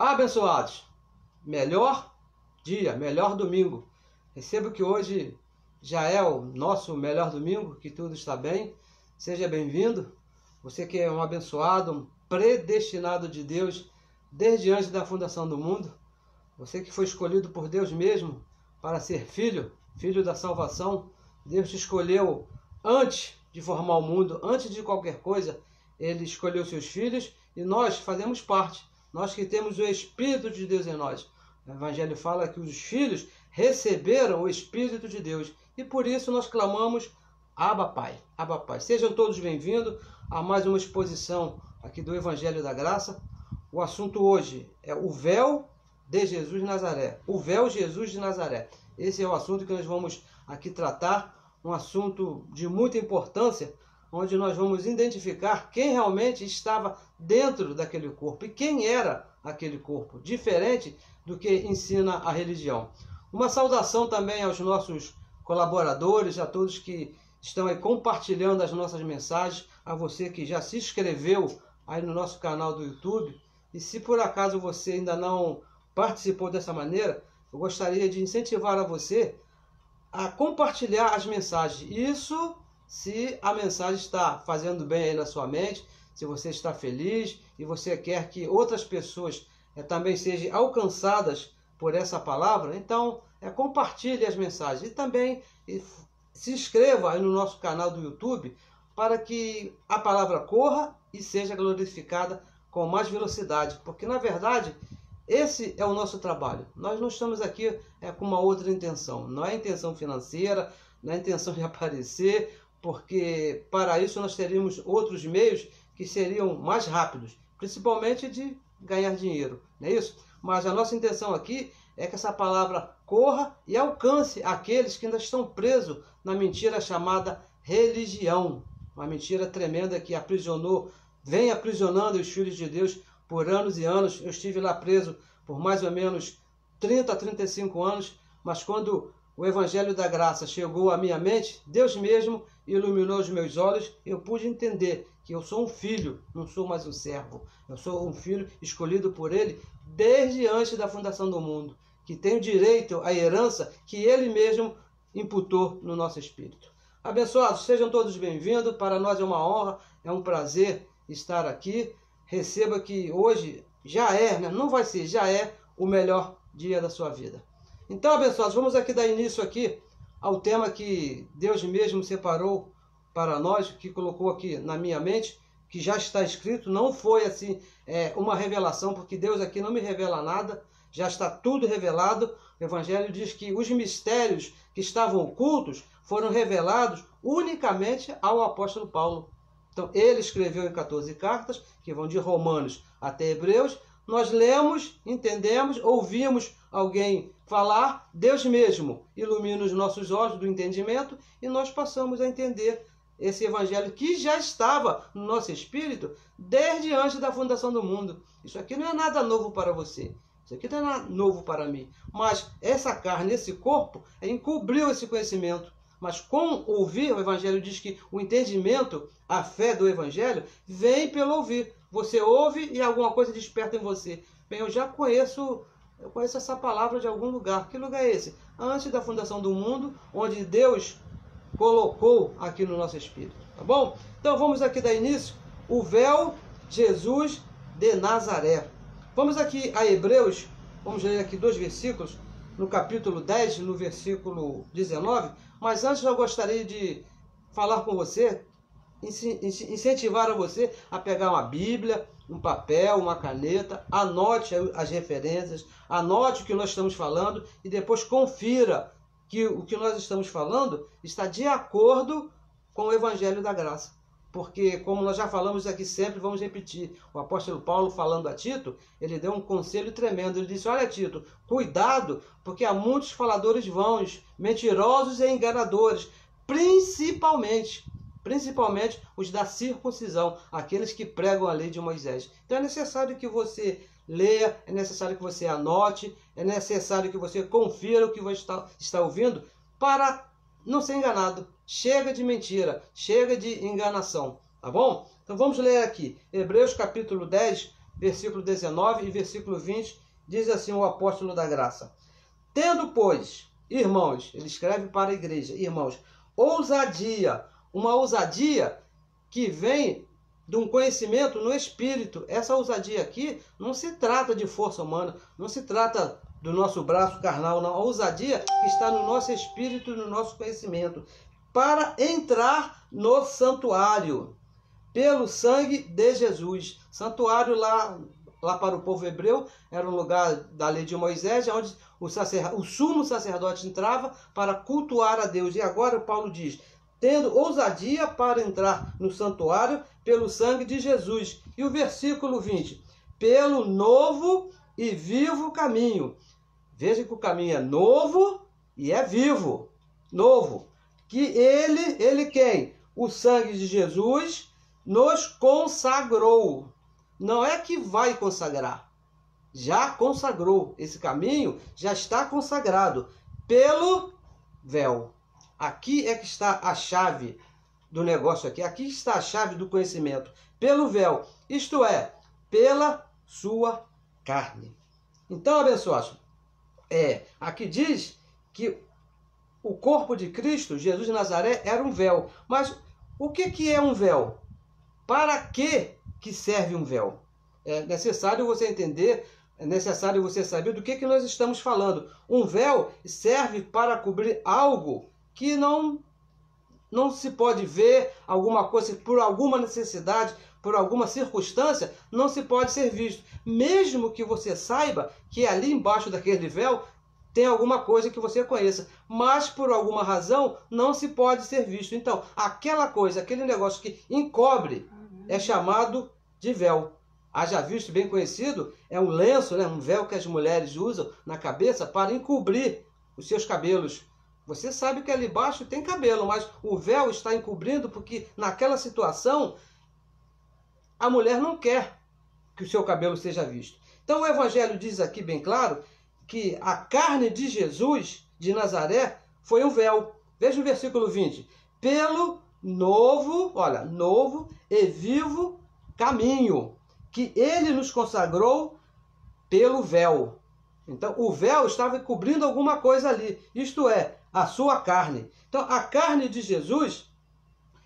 Abençoados, melhor dia, melhor domingo. Recebo que hoje já é o nosso melhor domingo, que tudo está bem. Seja bem-vindo. Você que é um abençoado, um predestinado de Deus desde antes da fundação do mundo. Você que foi escolhido por Deus mesmo para ser filho, filho da salvação. Deus te escolheu antes de formar o mundo, antes de qualquer coisa. Ele escolheu seus filhos e nós fazemos parte. Nós que temos o Espírito de Deus em nós. O Evangelho fala que os filhos receberam o Espírito de Deus. E por isso nós clamamos, Abba Pai. Abba Pai. Sejam todos bem-vindos a mais uma exposição aqui do Evangelho da Graça. O assunto hoje é o véu de Jesus de Nazaré. O véu Jesus de Nazaré. Esse é o assunto que nós vamos aqui tratar. Um assunto de muita importância, onde nós vamos identificar quem realmente estava dentro daquele corpo e quem era aquele corpo, diferente do que ensina a religião. Uma saudação também aos nossos colaboradores, a todos que estão aí compartilhando as nossas mensagens, a você que já se inscreveu aí no nosso canal do YouTube. E se por acaso você ainda não participou dessa maneira, eu gostaria de incentivar a você a compartilhar as mensagens. Isso se a mensagem está fazendo bem aí na sua mente, se você está feliz e você quer que outras pessoas também sejam alcançadas por essa palavra, então compartilhe as mensagens. E também se inscreva aí no nosso canal do YouTube para que a palavra corra e seja glorificada com mais velocidade, porque na verdade esse é o nosso trabalho. Nós não estamos aqui com uma outra intenção, não é intenção financeira, não é intenção de aparecer, porque para isso nós teríamos outros meios que seriam mais rápidos, principalmente de ganhar dinheiro, não é isso? Mas a nossa intenção aqui é que essa palavra corra e alcance aqueles que ainda estão presos na mentira chamada religião, uma mentira tremenda que aprisionou, vem aprisionando os filhos de Deus por anos e anos. Eu estive lá preso por mais ou menos 30 a 35 anos, mas quando o Evangelho da Graça chegou à minha mente, Deus mesmo iluminou os meus olhos e eu pude entender que eu sou um filho, não sou mais um servo. Eu sou um filho escolhido por Ele desde antes da fundação do mundo, que tenho direito à herança que Ele mesmo imputou no nosso espírito. Abençoados, sejam todos bem-vindos. Para nós é uma honra, é um prazer estar aqui. Receba que hoje já é, não vai ser, já é o melhor dia da sua vida. Então, abençoados, vamos aqui dar início aqui ao tema que Deus mesmo separou para nós, que colocou aqui na minha mente, que já está escrito. Não foi assim uma revelação, porque Deus aqui não me revela nada, já está tudo revelado. O Evangelho diz que os mistérios que estavam ocultos foram revelados unicamente ao apóstolo Paulo. Então, ele escreveu em 14 cartas, que vão de Romanos até Hebreus. Nós lemos, entendemos, ouvimos alguém falar, Deus mesmo ilumina os nossos olhos do entendimento e nós passamos a entender esse evangelho que já estava no nosso espírito desde antes da fundação do mundo. Isso aqui não é nada novo para você, isso aqui não é nada novo para mim, mas essa carne, esse corpo, encobriu esse conhecimento. Mas com ouvir, o Evangelho diz que o entendimento, a fé do Evangelho, vem pelo ouvir. Você ouve e alguma coisa desperta em você. Bem, eu conheço essa palavra de algum lugar. Que lugar é esse? Antes da fundação do mundo, onde Deus colocou aqui no nosso espírito. Tá bom? Então vamos aqui dar início. O véu Jesus de Nazaré. Vamos aqui a Hebreus, vamos ler aqui 2 versículos, no capítulo 10, no versículo 19, mas antes eu gostaria de falar com você, incentivar a você a pegar uma Bíblia, um papel, uma caneta, anote as referências, anote o que nós estamos falando e depois confira que o que nós estamos falando está de acordo com o Evangelho da Graça. Porque, como nós já falamos aqui sempre, vamos repetir, o apóstolo Paulo falando a Tito, ele deu um conselho tremendo. Ele disse: olha, Tito, cuidado, porque há muitos faladores vãos, mentirosos e enganadores, principalmente os da circuncisão, aqueles que pregam a lei de Moisés. Então é necessário que você leia, é necessário que você anote, é necessário que você confira o que você está ouvindo para não ser enganado. Chega de mentira, chega de enganação, tá bom? Então vamos ler aqui, Hebreus capítulo 10, versículo 19 e versículo 20, diz assim o apóstolo da graça: tendo, pois, irmãos, ele escreve para a igreja, irmãos, ousadia, uma ousadia que vem de um conhecimento no Espírito. Essa ousadia aqui não se trata de força humana, não se trata do nosso braço carnal, não. A ousadia está no nosso espírito, no nosso conhecimento, para entrar no santuário, pelo sangue de Jesus. Santuário lá para o povo hebreu era um lugar da lei de Moisés, onde o sumo sacerdote entrava para cultuar a Deus. E agora Paulo diz: tendo ousadia para entrar no santuário pelo sangue de Jesus. E o versículo 20: pelo novo e vivo caminho. Veja que o caminho é novo e é vivo. Novo. Que ele quem? O sangue de Jesus nos consagrou. Não é que vai consagrar. Já consagrou. Esse caminho já está consagrado pelo véu. Aqui é que está a chave do negócio aqui. Aqui está a chave do conhecimento. Pelo véu. Isto é, pela sua carne. Então, abençoados, aqui diz que o corpo de Cristo, Jesus de Nazaré, era um véu. Mas o que é um véu? Para que serve um véu? É necessário você entender, é necessário você saber do que nós estamos falando. Um véu serve para cobrir algo que não se pode ver, alguma coisa, por alguma necessidade, por alguma circunstância, não se pode ser visto. Mesmo que você saiba que ali embaixo daquele véu tem alguma coisa que você conheça, mas por alguma razão não se pode ser visto. Então, aquela coisa, aquele negócio que encobre é chamado de véu. Haja visto, bem conhecido, é um lenço, né? Um véu que as mulheres usam na cabeça para encobrir os seus cabelos. Você sabe que ali embaixo tem cabelo, mas o véu está encobrindo porque naquela situação a mulher não quer que o seu cabelo seja visto. Então o Evangelho diz aqui bem claro que a carne de Jesus de Nazaré foi um véu. Veja o versículo 20. Pelo novo e vivo caminho, que ele nos consagrou pelo véu. Então, o véu estava cobrindo alguma coisa ali, isto é, a sua carne. Então, a carne de Jesus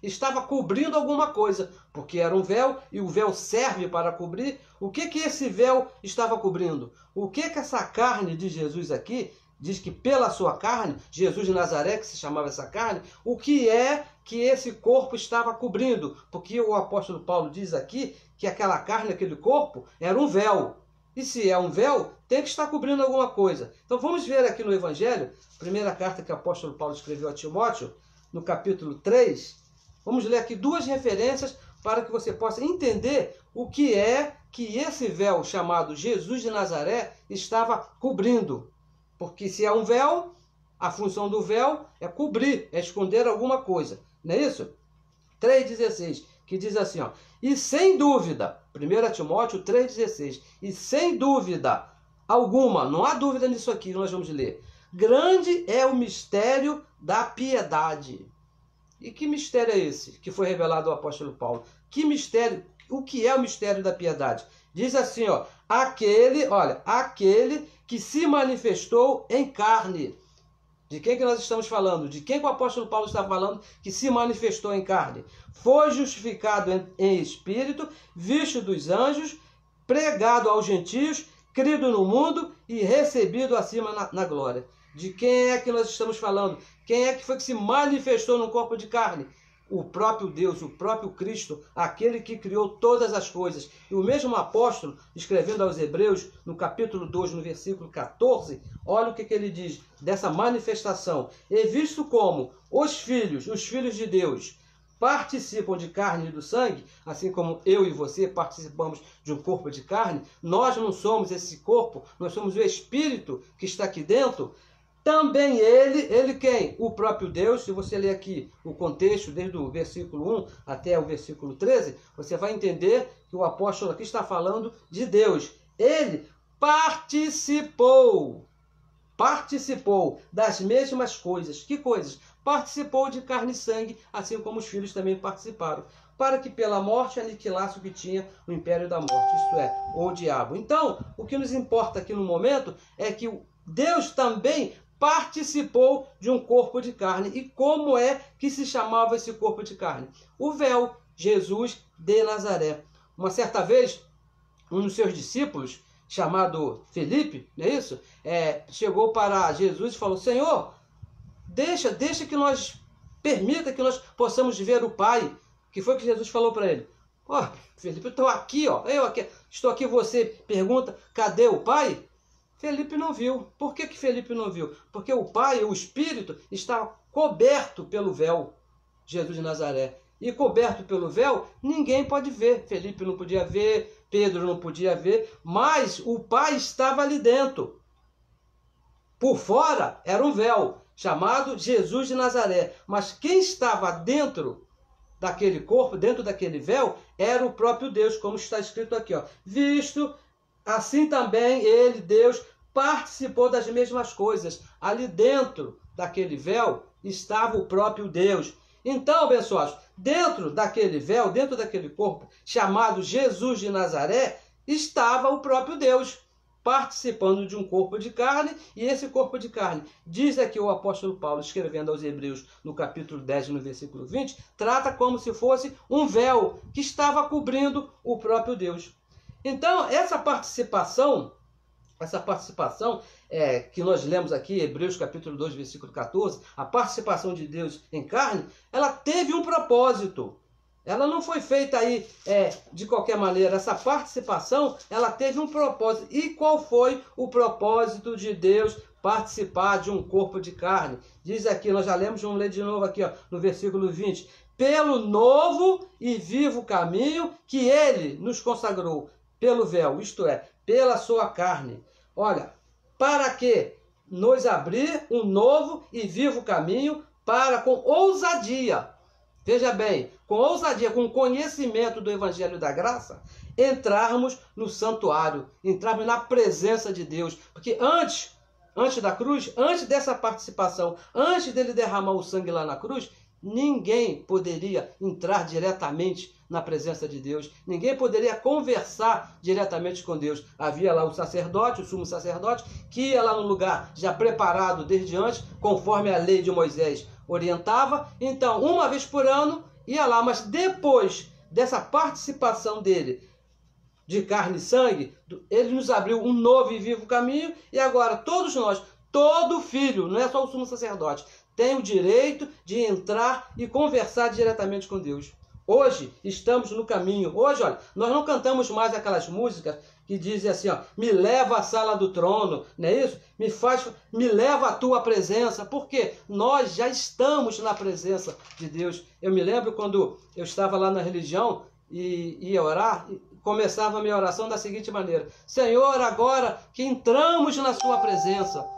estava cobrindo alguma coisa, porque era um véu e o véu serve para cobrir. O que esse véu estava cobrindo? O que essa carne de Jesus aqui, diz que pela sua carne, Jesus de Nazaré, que se chamava essa carne, o que é que esse corpo estava cobrindo? Porque o apóstolo Paulo diz aqui que aquela carne, aquele corpo, era um véu. E se é um véu, tem que estar cobrindo alguma coisa. Então vamos ver aqui no Evangelho, primeira carta que o apóstolo Paulo escreveu a Timóteo, no capítulo 3, vamos ler aqui duas referências para que você possa entender o que é que esse véu chamado Jesus de Nazaré estava cobrindo. Porque se é um véu, a função do véu é cobrir, é esconder alguma coisa. Não é isso? 3,16, que diz assim, ó: e sem dúvida, 1 Timóteo 3,16, e sem dúvida alguma, não há dúvida nisso aqui, nós vamos ler, grande é o mistério da piedade. E que mistério é esse que foi revelado ao apóstolo Paulo? Que mistério? O que é o mistério da piedade? Diz assim, ó: aquele que se manifestou em carne. De quem que nós estamos falando? De quem que o apóstolo Paulo está falando que se manifestou em carne? Foi justificado em espírito, visto dos anjos, pregado aos gentios, crido no mundo e recebido acima na glória. De quem é que nós estamos falando? Quem é que foi que se manifestou no corpo de carne? O próprio Deus, o próprio Cristo, aquele que criou todas as coisas. E o mesmo apóstolo, escrevendo aos Hebreus, no capítulo 2, no versículo 14, olha o que ele diz dessa manifestação. E visto como os filhos de Deus, participam de carne e do sangue, assim como eu e você participamos de um corpo de carne, nós não somos esse corpo, nós somos o Espírito que está aqui dentro. Também ele quem? O próprio Deus. Se você ler aqui o contexto, desde o versículo 1 até o versículo 13, você vai entender que o apóstolo aqui está falando de Deus. Ele participou das mesmas coisas. Que coisas? Participou de carne e sangue, assim como os filhos também participaram. para que pela morte aniquilasse o que tinha o império da morte, isto é, o diabo. Então, o que nos importa aqui no momento é que Deus também participou de um corpo de carne. E como é que se chamava esse corpo de carne? O véu, Jesus de Nazaré. Uma certa vez, um dos seus discípulos, chamado Felipe, não é isso? Chegou para Jesus e falou: Senhor, deixa que permita que nós possamos ver o Pai. Que foi que Jesus falou para ele? Felipe, eu estou aqui, estou aqui, você pergunta, cadê o Pai? Felipe não viu. Por que Felipe não viu? Porque o Pai, o Espírito, está coberto pelo véu, Jesus de Nazaré. E coberto pelo véu, ninguém pode ver. Felipe não podia ver, Pedro não podia ver, mas o Pai estava ali dentro. Por fora era um véu, chamado Jesus de Nazaré. Mas quem estava dentro daquele corpo, dentro daquele véu, era o próprio Deus, como está escrito aqui. Visto, assim também ele, Deus, participou das mesmas coisas. Ali dentro daquele véu estava o próprio Deus. Então, abençoados, dentro daquele véu, dentro daquele corpo chamado Jesus de Nazaré, estava o próprio Deus, participando de um corpo de carne, e esse corpo de carne, diz aqui o apóstolo Paulo, escrevendo aos Hebreus, no capítulo 10, no versículo 20, trata como se fosse um véu que estava cobrindo o próprio Deus. Então, essa participação que nós lemos aqui, Hebreus capítulo 2, versículo 14, a participação de Deus em carne, ela teve um propósito. Ela não foi feita aí de qualquer maneira. Essa participação, ela teve um propósito. E qual foi o propósito de Deus participar de um corpo de carne? Diz aqui, nós já lemos, vamos ler de novo aqui, no versículo 20. Pelo novo e vivo caminho que ele nos consagrou, pelo véu, isto é, pela sua carne. Olha, para que nos abrir um novo e vivo caminho para com ousadia, veja bem, com ousadia, com conhecimento do Evangelho da Graça, entrarmos no santuário, entrarmos na presença de Deus. Porque antes da cruz, antes dessa participação, antes dele derramar o sangue lá na cruz, ninguém poderia entrar diretamente na presença de Deus. Ninguém poderia conversar diretamente com Deus. Havia lá o sacerdote, o sumo sacerdote, que ia lá no lugar já preparado desde antes, conforme a lei de Moisés orientava. Então, uma vez por ano, ia lá. Mas depois dessa participação dele, de carne e sangue, ele nos abriu um novo e vivo caminho. E agora, todos nós, todo filho, não é só o sumo sacerdote, tem o direito de entrar e conversar diretamente com Deus. Hoje estamos no caminho. Hoje, olha, nós não cantamos mais aquelas músicas que dizem assim, me leva à sala do trono, não é isso? Me leva à tua presença, porque nós já estamos na presença de Deus. Eu me lembro quando eu estava lá na religião e ia orar, começava a minha oração da seguinte maneira: Senhor, agora que entramos na sua presença.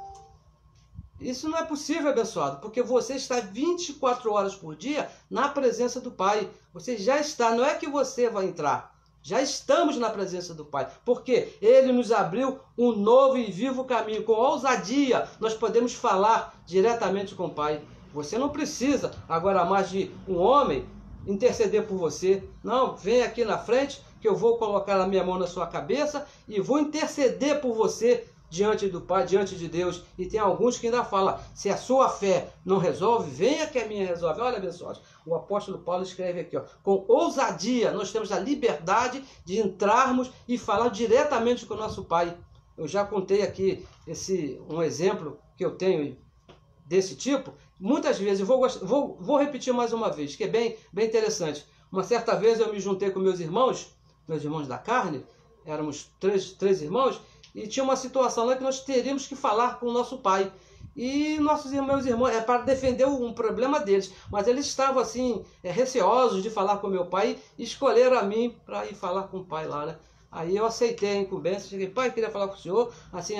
Isso não é possível, abençoado, porque você está 24 horas por dia na presença do Pai. Você já está, não é que você vai entrar. Já estamos na presença do Pai, porque Ele nos abriu um novo e vivo caminho. Com ousadia, nós podemos falar diretamente com o Pai. Você não precisa agora mais de um homem interceder por você. Não, vem aqui na frente que eu vou colocar a minha mão na sua cabeça e vou interceder por você diante do Pai, diante de Deus. E tem alguns que ainda falam, se a sua fé não resolve, venha que a minha resolve. Olha, abençoados, o apóstolo Paulo escreve aqui, com ousadia, nós temos a liberdade de entrarmos e falar diretamente com o nosso Pai. Eu já contei aqui um exemplo que eu tenho desse tipo. Muitas vezes, eu vou repetir mais uma vez, que é bem interessante. Uma certa vez eu me juntei com meus irmãos da carne, éramos três irmãos, e tinha uma situação lá que nós teríamos que falar com o nosso pai. E meus irmãos, para defender um problema deles, mas eles estavam assim, receosos de falar com meu pai, e escolheram a mim para ir falar com o pai lá, né? Aí eu aceitei a incumbência, cheguei, pai, queria falar com o senhor, assim,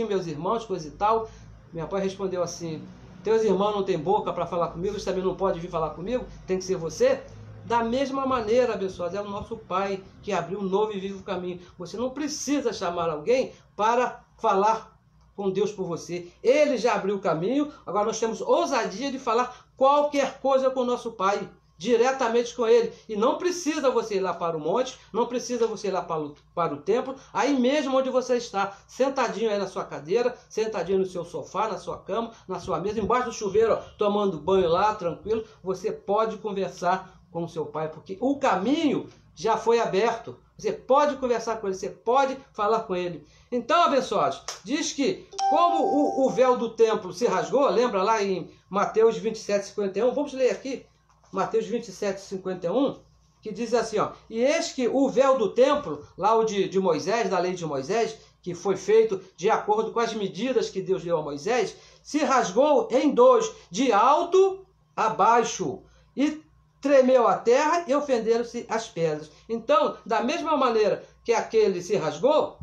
meus irmãos, coisa e tal. Meu pai respondeu assim, teus irmãos não têm boca para falar comigo, eles também não podem vir falar comigo, tem que ser você? Da mesma maneira, abençoados, é o nosso Pai que abriu um novo e vivo caminho. Você não precisa chamar alguém para falar com Deus por você. Ele já abriu o caminho, agora nós temos ousadia de falar qualquer coisa com o nosso Pai. diretamente com ele. E não precisa você ir lá para o monte, não precisa você ir lá para o templo, aí mesmo onde você está, sentadinho aí na sua cadeira, sentadinho no seu sofá, na sua cama, na sua mesa, embaixo do chuveiro, ó, tomando banho lá, tranquilo, você pode conversar com o seu pai, porque o caminho já foi aberto. Você pode conversar com ele, você pode falar com ele. Então, abençoados, diz que como o véu do templo se rasgou, lembra lá em Mateus 27, 51, vamos ler aqui, Mateus 27, 51, que diz assim, ó, e eis que o véu do templo, lá o de Moisés, da lei de Moisés, que foi feito de acordo com as medidas que Deus deu a Moisés, se rasgou em dois, de alto a baixo, e tremeu a terra e ofenderam-se as pedras. Então, da mesma maneira que aquele se rasgou,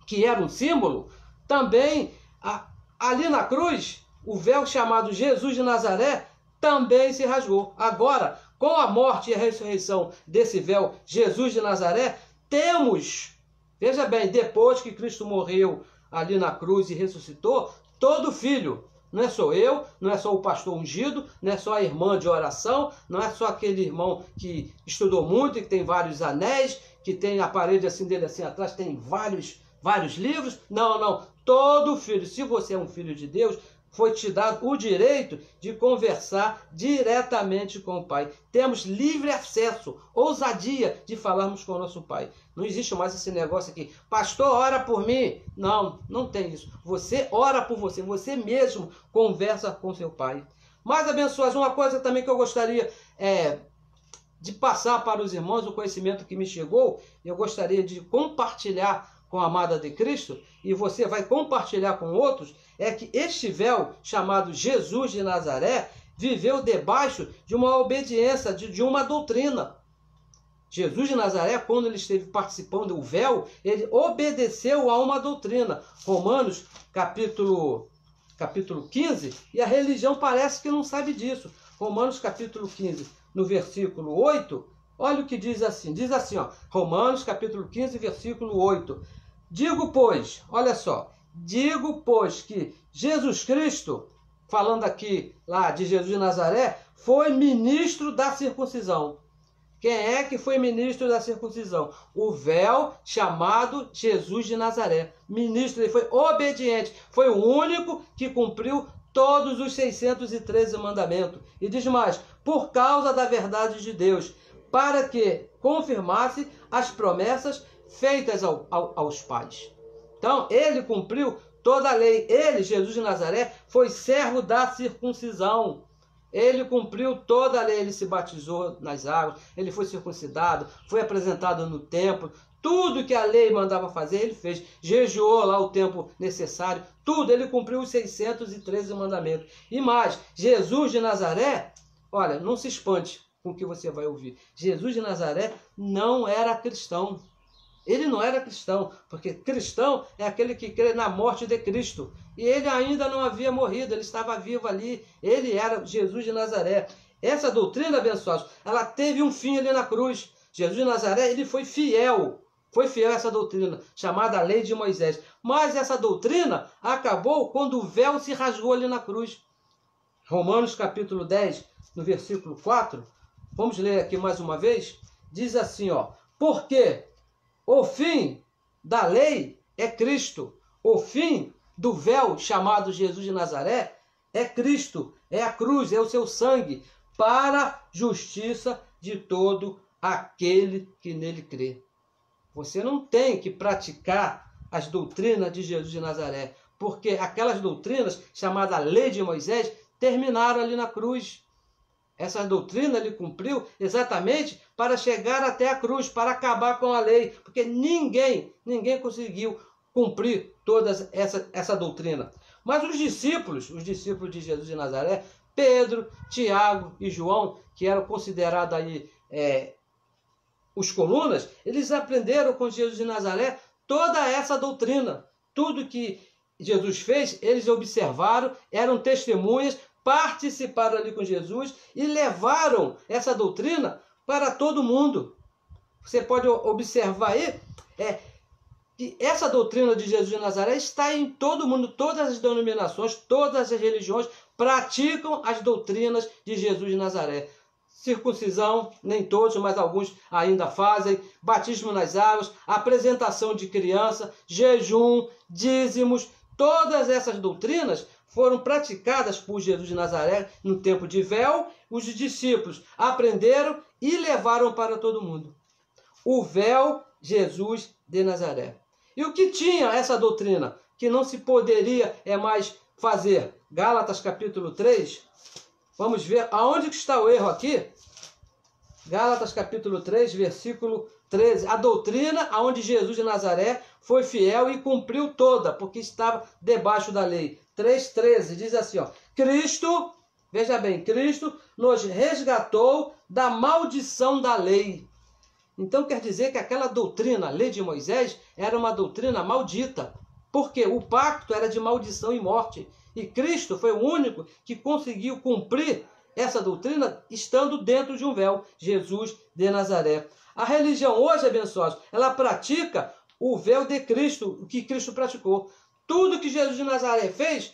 que era um símbolo, também ali na cruz, o véu chamado Jesus de Nazaré também se rasgou. Agora, com a morte e a ressurreição desse véu Jesus de Nazaré, temos, veja bem, depois que Cristo morreu ali na cruz e ressuscitou, todo filho, não é só eu, não é só o pastor ungido, não é só a irmã de oração, não é só aquele irmão que estudou muito e que tem vários anéis, que tem a parede assim dele assim atrás, tem vários livros. Não, não. Todo filho, se você é um filho de Deus, foi te dado o direito de conversar diretamente com o Pai. Temos livre acesso, ousadia de falarmos com o nosso Pai. Não existe mais esse negócio aqui, pastor, ora por mim. Não, não tem isso. Você ora por você, você mesmo conversa com seu Pai. Mas, abençoados, uma coisa também que eu gostaria de passar para os irmãos, o conhecimento que me chegou, eu gostaria de compartilhar com a amada de Cristo, e você vai compartilhar com outros, é que este véu, chamado Jesus de Nazaré, viveu debaixo de uma obediência, de uma doutrina. Jesus de Nazaré, quando ele esteve participando do véu, ele obedeceu a uma doutrina. Romanos, capítulo 15, e a religião parece que não sabe disso. Romanos, capítulo 15, no versículo 8, olha o que diz assim, ó, Romanos, capítulo 15, versículo 8. Digo, pois, olha só, digo, pois, que Jesus Cristo, falando aqui lá de Jesus de Nazaré, foi ministro da circuncisão. Quem é que foi ministro da circuncisão? O véu chamado Jesus de Nazaré. Ministro, ele foi obediente, foi o único que cumpriu todos os 613 mandamentos. E diz mais, por causa da verdade de Deus, para que confirmasse as promessas feitas aos pais. Então, ele cumpriu toda a lei. Ele, Jesus de Nazaré, foi servo da circuncisão. Ele cumpriu toda a lei. Ele se batizou nas águas, ele foi circuncidado, foi apresentado no templo. Tudo que a lei mandava fazer, ele fez. Jejuou lá o tempo necessário. Tudo, ele cumpriu os 613 mandamentos. E mais, Jesus de Nazaré, olha, não se espante com o que você vai ouvir. Jesus de Nazaré não era cristão. Ele não era cristão, porque cristão é aquele que crê na morte de Cristo. E ele ainda não havia morrido, ele estava vivo ali. Ele era Jesus de Nazaré. Essa doutrina, abençoados, ela teve um fim ali na cruz. Jesus de Nazaré, ele foi fiel a essa doutrina, chamada Lei de Moisés. Mas essa doutrina acabou quando o véu se rasgou ali na cruz. Romanos capítulo 10, no versículo 4, vamos ler aqui mais uma vez, diz assim, ó, porque o fim da lei é Cristo. O fim do véu chamado Jesus de Nazaré é Cristo, é a cruz, é o seu sangue, para a justiça de todo aquele que nele crê. Você não tem que praticar as doutrinas de Jesus de Nazaré, porque aquelas doutrinas, chamadas Lei de Moisés, terminaram ali na cruz. Essa doutrina ele cumpriu exatamente para chegar até a cruz, para acabar com a lei, porque ninguém conseguiu cumprir toda essa doutrina. Mas os discípulos de Jesus de Nazaré, Pedro, Tiago e João, que eram considerados aí os colunas, eles aprenderam com Jesus de Nazaré toda essa doutrina. Tudo que Jesus fez, eles observaram, eram testemunhas, participaram ali com Jesus e levaram essa doutrina para todo mundo. Você pode observar aí que essa doutrina de Jesus de Nazaré está em todo mundo, todas as denominações, todas as religiões praticam as doutrinas de Jesus de Nazaré. circuncisão, nem todos, mas alguns ainda fazem, batismo nas águas, apresentação de criança, jejum, dízimos, todas essas doutrinas foram praticadas por Jesus de Nazaré no tempo de véu. Os discípulos aprenderam e levaram para todo mundo. O véu, Jesus de Nazaré. E o que tinha essa doutrina? Que não se poderia mais fazer. Gálatas capítulo 3. Vamos ver aonde que está o erro aqui. Gálatas capítulo 3, versículo 13. A doutrina aonde Jesus de Nazaré foi fiel e cumpriu toda, porque estava debaixo da lei. 3,13 diz assim, ó, Cristo, veja bem, Cristo nos resgatou da maldição da lei. Então quer dizer que aquela doutrina, a lei de Moisés, era uma doutrina maldita. Porque o pacto era de maldição e morte. E Cristo foi o único que conseguiu cumprir essa doutrina estando dentro de um véu. Jesus de Nazaré. A religião hoje, abençoados, ela pratica o véu de Cristo, o que Cristo praticou. Tudo que Jesus de Nazaré fez,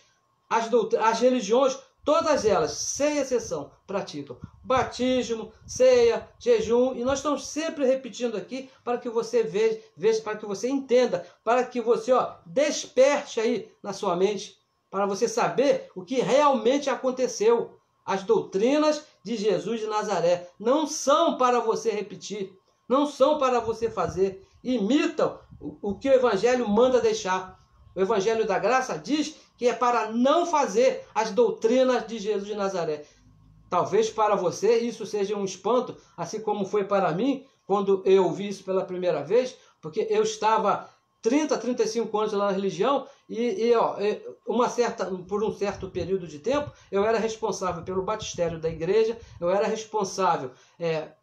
as religiões, todas elas, sem exceção, praticam. Batismo, ceia, jejum, e nós estamos sempre repetindo aqui para que você veja, para que você entenda, para que você desperte aí na sua mente, para você saber o que realmente aconteceu. As doutrinas de Jesus de Nazaré não são para você repetir, não são para você fazer. Imitam o que o Evangelho manda deixar. O Evangelho da Graça diz que é para não fazer as doutrinas de Jesus de Nazaré. Talvez para você isso seja um espanto, assim como foi para mim, quando eu ouvi isso pela primeira vez, porque eu estava 30, 35 anos lá na religião por um certo período de tempo, eu era responsável pelo batistério da igreja, eu era responsável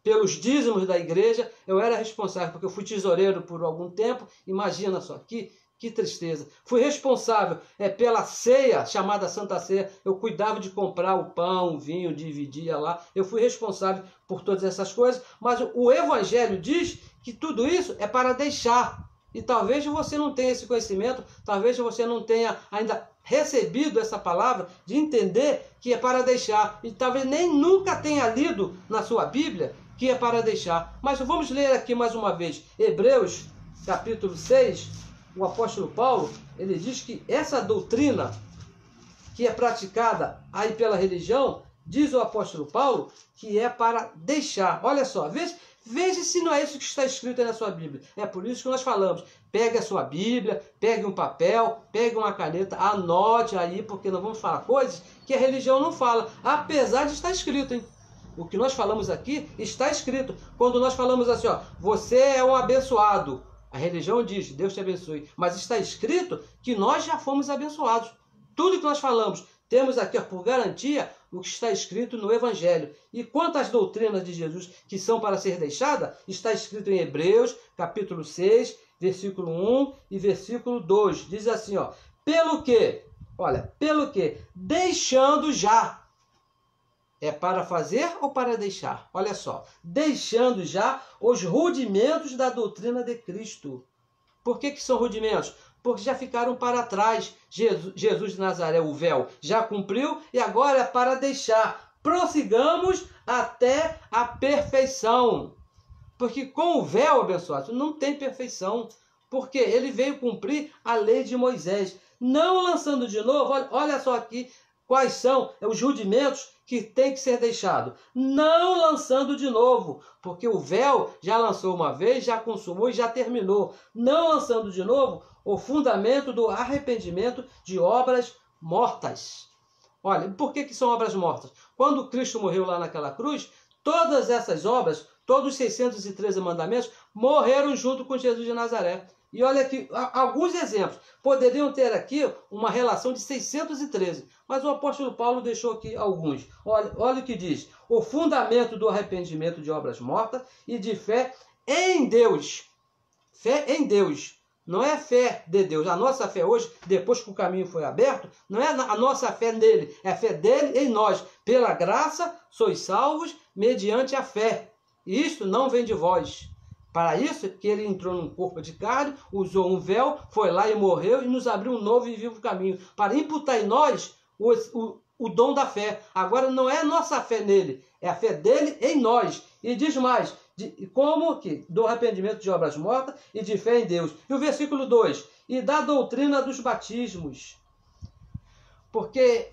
pelos dízimos da igreja, eu era responsável porque eu fui tesoureiro por algum tempo, imagina só, que tristeza. Fui responsável pela ceia, chamada Santa Ceia. Eu cuidava de comprar o pão, o vinho, dividia lá. Eu fui responsável por todas essas coisas. Mas o Evangelho diz que tudo isso é para deixar. E talvez você não tenha esse conhecimento, talvez você não tenha ainda recebido essa palavra de entender que é para deixar. E talvez nem nunca tenha lido na sua Bíblia que é para deixar. Mas vamos ler aqui mais uma vez. Hebreus, capítulo 6. O apóstolo Paulo, ele diz que essa doutrina que é praticada aí pela religião, diz o apóstolo Paulo, que é para deixar. Olha só, veja se não é isso que está escrito aí na sua Bíblia. É por isso que nós falamos, pegue a sua Bíblia, pegue um papel, pegue uma caneta, anote aí, porque nós vamos falar coisas que a religião não fala, apesar de estar escrito, hein? O que nós falamos aqui está escrito. Quando nós falamos assim, você é um abençoado, a religião diz, Deus te abençoe. Mas está escrito que nós já fomos abençoados. Tudo que nós falamos, temos aqui por garantia o que está escrito no Evangelho. E quanto às doutrinas de Jesus que são para ser deixadas, está escrito em Hebreus, capítulo 6, versículo 1 e versículo 2. Diz assim, pelo que, deixando já. É para fazer ou para deixar? Olha só, deixando já os rudimentos da doutrina de Cristo. Por que são rudimentos? Porque já ficaram para trás. Jesus de Nazaré, o véu, já cumpriu e agora é para deixar. Prossigamos até a perfeição. Porque com o véu, abençoado, não tem perfeição. Porque ele veio cumprir a lei de Moisés. Não lançando de novo, olha só aqui quais são os rudimentos que tem que ser deixado. Não lançando de novo, porque o véu já lançou uma vez, já consumou e já terminou. Não lançando de novo o fundamento do arrependimento de obras mortas. Olha, por que são obras mortas? Quando Cristo morreu lá naquela cruz, todas essas obras, todos os 613 mandamentos, morreram junto com Jesus de Nazaré. E olha aqui, alguns exemplos. Poderiam ter aqui uma relação de 613, mas o apóstolo Paulo deixou aqui alguns. Olha o que diz. O fundamento do arrependimento de obras mortas e de fé em Deus. Fé em Deus. Não é fé de Deus. A nossa fé hoje, depois que o caminho foi aberto, não é a nossa fé nele, é a fé dele em nós. Pela graça, sois salvos mediante a fé. E isto não vem de vós. Para isso que ele entrou num corpo de carne, usou um véu, foi lá e morreu e nos abriu um novo e vivo caminho. Para imputar em nós o dom da fé. Agora não é nossa fé nele, É a fé dele em nós. E diz mais, como que? Do arrependimento de obras mortas e de fé em Deus. E o versículo 2, e da doutrina dos batismos. Porque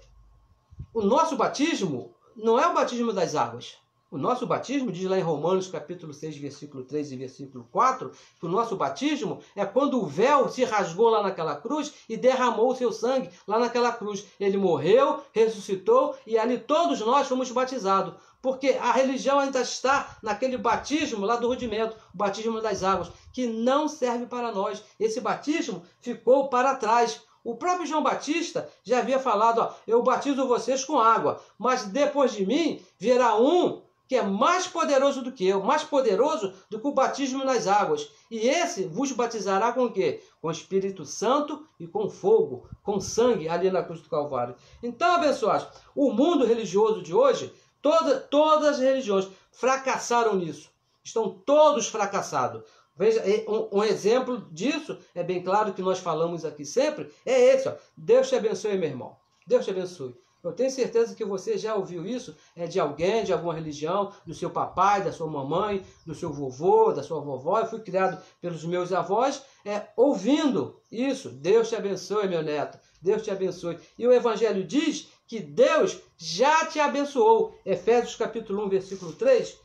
o nosso batismo não é o batismo das águas. O nosso batismo, diz lá em Romanos capítulo 6, versículo 3 e versículo 4, que o nosso batismo é quando o véu se rasgou lá naquela cruz e derramou o seu sangue lá naquela cruz. Ele morreu, ressuscitou e ali todos nós fomos batizados. Porque a religião ainda está naquele batismo lá do rudimento, o batismo das águas, que não serve para nós. Esse batismo ficou para trás. O próprio João Batista já havia falado, ó, eu batizo vocês com água, mas depois de mim virá um que é mais poderoso do que eu, mais poderoso do que o batismo nas águas. E esse vos batizará com o quê? Com o Espírito Santo e com fogo, com sangue ali na cruz do Calvário. Então, abençoados, o mundo religioso de hoje, todas as religiões fracassaram nisso. Estão todos fracassados. Veja, um exemplo disso, é bem claro que nós falamos aqui sempre, é esse. Ó. Deus te abençoe, meu irmão. Deus te abençoe. Eu tenho certeza que você já ouviu isso de alguém, de alguma religião, do seu papai, da sua mamãe, do seu vovô, da sua vovó. Eu fui criado pelos meus avós ouvindo isso. Deus te abençoe, meu neto. Deus te abençoe. E o Evangelho diz que Deus já te abençoou. Efésios capítulo 1, versículo 3.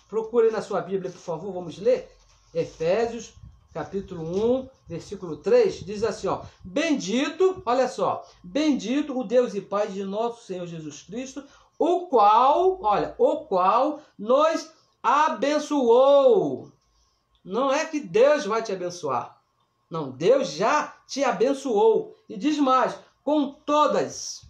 Procure na sua Bíblia, por favor, vamos ler. Efésios capítulo 1, versículo 3, diz assim, ó, bendito, olha só, bendito o Deus e Pai de nosso Senhor Jesus Cristo, o qual nos abençoou. Não é que Deus vai te abençoar. Não, Deus já te abençoou. E diz mais, com todas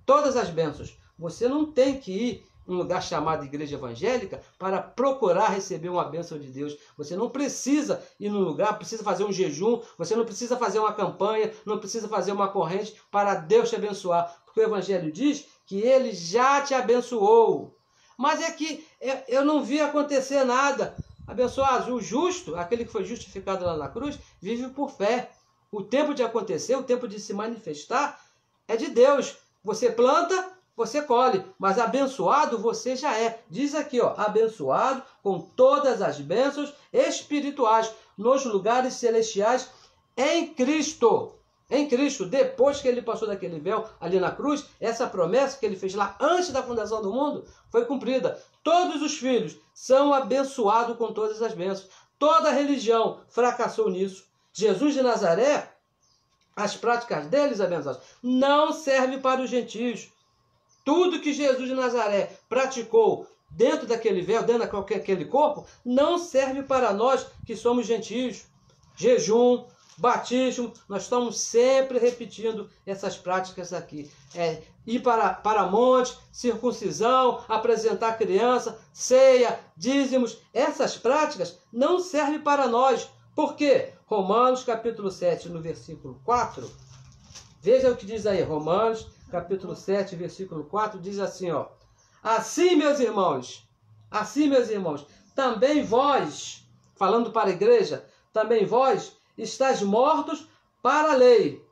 as bênçãos. Você não tem que ir um lugar chamado igreja evangélica para procurar receber uma bênção de Deus. Você não precisa ir num lugar, precisa fazer um jejum, você não precisa fazer uma campanha, não precisa fazer uma corrente para Deus te abençoar. Porque o Evangelho diz que Ele já te abençoou. Mas é que eu não vi acontecer nada. Abençoados, o justo, aquele que foi justificado lá na cruz, vive por fé. O tempo de acontecer, o tempo de se manifestar é de Deus. Você planta, você colhe, mas abençoado você já é. Diz aqui, ó, abençoado com todas as bênçãos espirituais nos lugares celestiais em Cristo. Em Cristo, depois que ele passou daquele véu ali na cruz, essa promessa que ele fez lá antes da fundação do mundo foi cumprida. Todos os filhos são abençoados com todas as bênçãos. Toda religião fracassou nisso. Jesus de Nazaré, as práticas deles, abençoados, não servem para os gentios. Tudo que Jesus de Nazaré praticou dentro daquele véu, dentro daquele corpo, não serve para nós que somos gentios. Jejum, batismo, nós estamos sempre repetindo essas práticas aqui. Ir para monte, circuncisão, apresentar criança, ceia, dízimos. Essas práticas não servem para nós. Por quê? Romanos capítulo 7, no versículo 4. Veja o que diz aí, Romanos capítulo 7, versículo 4, diz assim, ó. Assim, meus irmãos, também vós, falando para a igreja, também vós estáis mortos para a lei.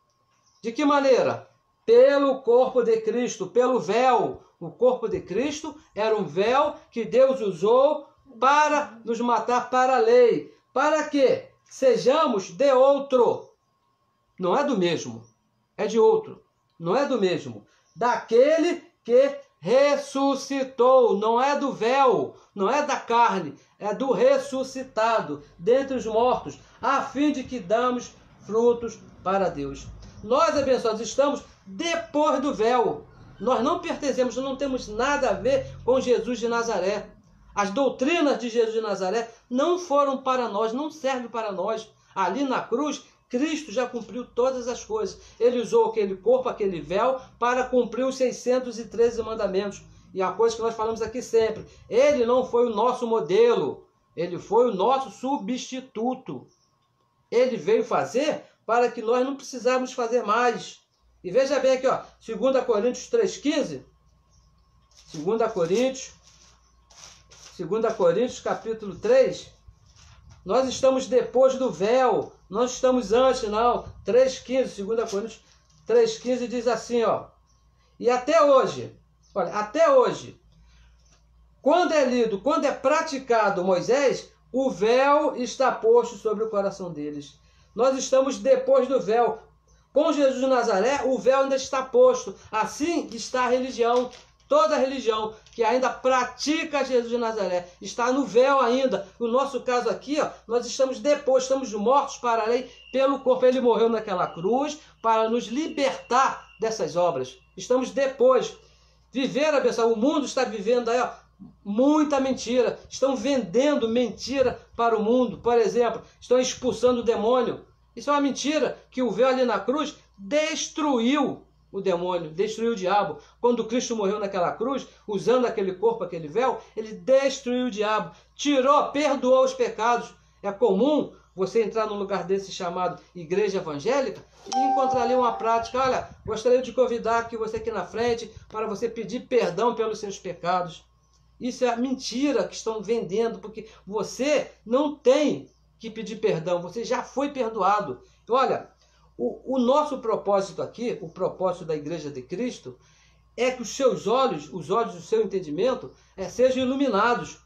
De que maneira? Pelo corpo de Cristo, pelo véu. O corpo de Cristo era um véu que Deus usou para nos matar para a lei. Para que sejamos de outro. Não é do mesmo, é de outro. Não é do mesmo. Daquele que ressuscitou. Não é do véu, não é da carne, é do ressuscitado dentre os mortos, a fim de que damos frutos para Deus. Nós, abençoados, estamos depois do véu. Nós não pertencemos, não temos nada a ver com Jesus de Nazaré. As doutrinas de Jesus de Nazaré não foram para nós, não servem para nós. Ali na cruz, Cristo já cumpriu todas as coisas. Ele usou aquele corpo, aquele véu, para cumprir os 613 mandamentos. E a coisa que nós falamos aqui sempre, ele não foi o nosso modelo, ele foi o nosso substituto. Ele veio fazer para que nós não precisávamos fazer mais. E veja bem aqui, ó, 2 Coríntios 3,15. 2 Coríntios capítulo 3. Nós estamos depois do véu, nós estamos antes, não. 3,15, 2 Coríntios 3,15 diz assim, ó. E até hoje, olha, até hoje, quando é lido, quando é praticado Moisés, o véu está posto sobre o coração deles. Nós estamos depois do véu. Com Jesus de Nazaré, o véu ainda está posto. Assim está a religião. Toda religião que ainda pratica Jesus de Nazaré está no véu ainda. No nosso caso aqui, ó, nós estamos depois, estamos mortos para a lei pelo corpo. Ele morreu naquela cruz para nos libertar dessas obras. Estamos depois. Viver, abençoado, o mundo está vivendo aí, ó, muita mentira. Estão vendendo mentira para o mundo. Por exemplo, estão expulsando o demônio. Isso é uma mentira, que o véu ali na cruz destruiu o demônio, destruiu o diabo. Quando Cristo morreu naquela cruz, usando aquele corpo, aquele véu, ele destruiu o diabo, tirou, perdoou os pecados. É comum você entrar num lugar desse chamado igreja evangélica e encontrar ali uma prática. Olha, gostaria de convidar aqui você aqui na frente para você pedir perdão pelos seus pecados. Isso é mentira que estão vendendo, porque você não tem que pedir perdão, você já foi perdoado. Olha, o nosso propósito aqui, o propósito da Igreja de Cristo, é que os seus olhos, os olhos do seu entendimento, sejam iluminados.